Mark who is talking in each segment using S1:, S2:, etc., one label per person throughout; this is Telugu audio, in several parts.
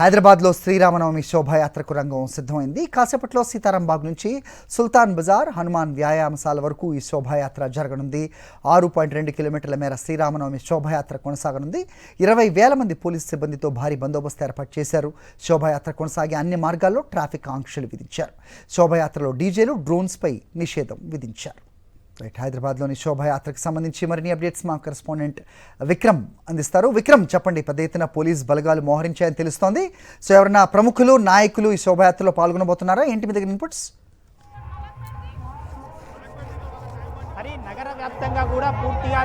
S1: హైదరాబాద్లో శ్రీరామనవమి శోభాయాత్రకు రంగం సిద్ధమైంది. కాసేపట్లో సీతారాంబాగ్ నుంచి సుల్తాన్ బజార్, హనుమాన్ వ్యాయామశాల వరకు ఈ శోభాయాత్ర జరగనుంది. 6.2 కిలోమీటర్ల మేర శ్రీరామనవమి శోభాయాత్ర కొనసాగనుంది. 20,000 మంది పోలీసు సిబ్బందితో భారీ బందోబస్తు ఏర్పాటు చేశారు. శోభాయాత్ర కొనసాగే అన్ని మార్గాల్లో ట్రాఫిక్ ఆంక్షలు విధించారు. శోభాయాత్రలో డీజేలు, డ్రోన్స్పై నిషేధం విధించారు. హైదరాబాద్లోని శోభాయాత్రకు సంబంధించి మరిన్ని అప్డేట్స్ మా కరెస్పాండెంట్ విక్రమ్ అందిస్తారు. విక్రమ్, చెప్పండి. పెద్ద ఎత్తున పోలీస్ బలగాలు మోహరించాయని తెలుస్తోంది. సో ఎవరైనా ప్రముఖులు, నాయకులు ఈ శోభాయాత్రలో పాల్గొనబోతున్నారా? ఏంటి మీ దగ్గర ఇన్పుట్స్?
S2: నగర వ్యాప్తంగా కూడా పూర్తిగా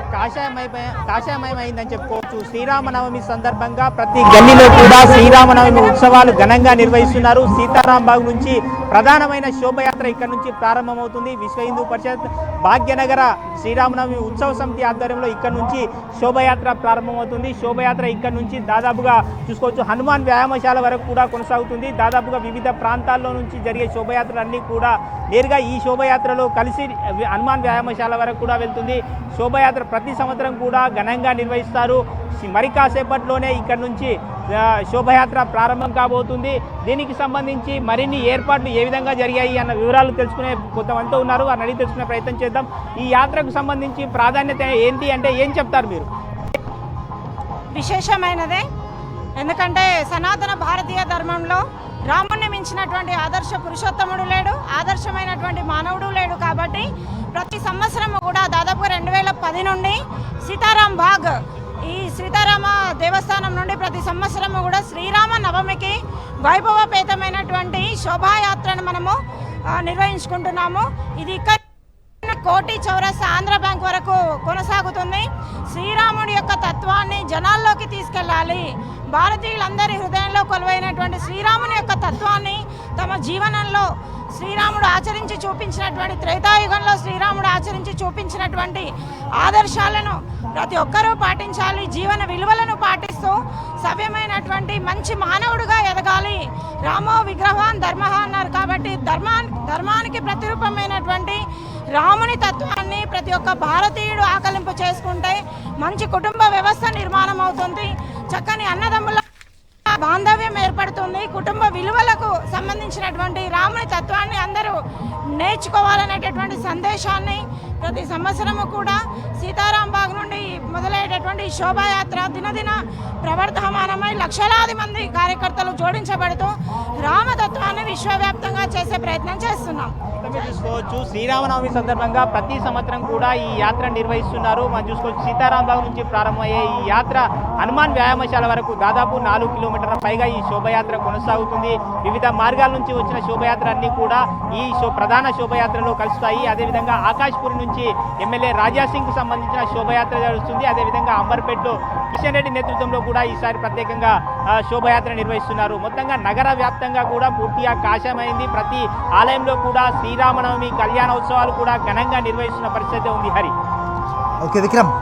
S2: కాషాయమయమైందని చెప్పుకోవచ్చు. శ్రీరామనవమి సందర్భంగా ప్రతి గల్లీలో కూడా శ్రీరామనవమి ఉత్సవాలు ఘనంగా నిర్వహిస్తున్నారు. సీతారాంబాగ్ నుంచి ప్రధానమైన శోభయాత్ర ఇక్కడ నుంచి ప్రారంభమవుతుంది. విశ్వ హిందూ పరిషత్ భాగ్యనగర శ్రీరామనవమి ఉత్సవ సమితి ఆధ్వర్యంలో ఇక్కడ నుంచి శోభయాత్ర ప్రారంభమవుతుంది. శోభయాత్ర ఇక్కడ నుంచి దాదాపుగా చూసుకోవచ్చు హనుమాన్ వ్యాయామశాల వరకు కూడా కొనసాగుతుంది. దాదాపుగా వివిధ ప్రాంతాల్లో నుంచి జరిగే శోభయాత్రలన్నీ కూడా నేరుగా ఈ శోభయాత్రలో కలిసి హనుమాన్ వ్యాయామశాల వరకు కూడా వెళ్తుంది. శోభయాత్ర ప్రతి సంవత్సరం కూడా ఘనంగా నిర్వహిస్తారు. మరి కాసేపట్లోనే ఇక్కడ నుంచి శోభయాత్ర ప్రారంభం కాబోతుంది. దీనికి సంబంధించి మరిన్ని ఏర్పాట్లు ఏ విధంగా జరిగాయి అన్న వివరాలు తెలుసుకునే కొంతమంది ఉన్నారు. వారిని అడిగి తెలుసుకునే ప్రయత్నం చేద్దాం. ఈ యాత్రకు సంబంధించి ప్రాధాన్యత ఏంటి అంటే ఏం చెప్తారు మీరు?
S3: విశేషమైనదే, ఎందుకంటే సనాతన భారతీయ ధర్మంలో రాముణ్ణి మించినటువంటి ఆదర్శ పురుషోత్తముడు లేడు, ఆదర్శమైనటువంటి మానవుడు లేడు. కాబట్టి ప్రతి సంవత్సరం కూడా దాదాపుగా 2010 నుండి సీతారాంబాగ్ ఈ సీతారామ దేవస్థానం నుండి ప్రతి సంవత్సరము కూడా శ్రీరామ నవమికి వైభవపేతమైనటువంటి శోభాయాత్రను మనము నిర్వహించుకుంటున్నాము. ఇది ఇక్కడ కోటి చౌరస్తా ఆంధ్ర బ్యాంక్ వరకు కొనసాగుతుంది. శ్రీరాముడి యొక్క తత్వాన్ని జనాల్లోకి తీసుకెళ్ళాలి. భారతీయులందరి హృదయంలో కొలువైనటువంటి శ్రీరాముని యొక్క తత్వాన్ని తమ జీవనంలో శ్రీరాముడు ఆచరించి చూపించినటువంటి, త్రేతాయుగంలో శ్రీరాముడు ఆచరించి చూపించినటువంటి ఆదర్శాలను ప్రతి ఒక్కరూ పాటించాలి. జీవన విలువలను పాటిస్తూ సవ్యమైనటువంటి మంచి మానవుడిగా ఎదగాలి. రామో విగ్రహాన్ ధర్మ అన్నారు. కాబట్టి ధర్మానికి ప్రతిరూపమైనటువంటి రాముని తత్వాన్ని ప్రతి ఒక్క భారతీయుడు ఆకలింపు చేసుకుంటే మంచి కుటుంబ వ్యవస్థ నిర్మాణం అవుతుంది. చక్కని అన్నదమ్ముల బాంధవ్యం ఏర్పడుతుంది. కుటుంబ విలువలకు సంబంధించినటువంటి రాముని తత్వాన్ని అందరూ నేర్చుకోవాలనేటటువంటి సందేశాన్ని ప్రతి సంవత్సరము కూడా సీతారాంబాగ్ నుండి మొదలయ్యేటటువంటి శోభాయాత్ర దినదిన ప్రవర్ధమానమై లక్షలాది మంది కార్యకర్తలు జోడించబడుతూ రామతత్వాన్ని విశ్వవ్యాప్తంగా చేసే ప్రయత్నం చేస్తున్నాం.
S2: చూసుకోవచ్చు శ్రీరామనవమి సందర్భంగా ప్రతి సంవత్సరం కూడా ఈ యాత్ర నిర్వహిస్తున్నారు. మనం చూసుకోవచ్చు సీతారాంబాగ్ నుంచి ప్రారంభమయ్యే ఈ యాత్ర హనుమాన్ వ్యాయామశాల వరకు దాదాపు 4 కిలోమీటర్ల పైగా ఈ శోభయాత్ర కొనసాగుతుంది. వివిధ మార్గాల నుంచి వచ్చిన శోభయాత్ర అన్ని కూడా ఈ ప్రధాన శోభయాత్రలో కలుస్తాయి. అదేవిధంగా ఆకాష్పూర్ నుంచి ఎమ్మెల్యే రాజాసింగ్ కు సంబంధించిన శోభయాత్ర జరుగుతుంది. అదేవిధంగా అంబర్పేటలో కిషన్ రెడ్డి నేతృత్వంలో కూడా ఈసారి ప్రత్యేకంగా శోభయాత్ర నిర్వహిస్తున్నారు. మొత్తంగా నగర వ్యాప్తంగా కూడా పూర్తిగా కాషాయమైంది. ప్రతి ఆలయంలో కూడా శ్రీరామనవమి కళ్యాణోత్సవాలు కూడా ఘనంగా నిర్వహిస్తున్న పరిస్థితి ఉంది. హరి.
S1: ఓకే విక్రమ్.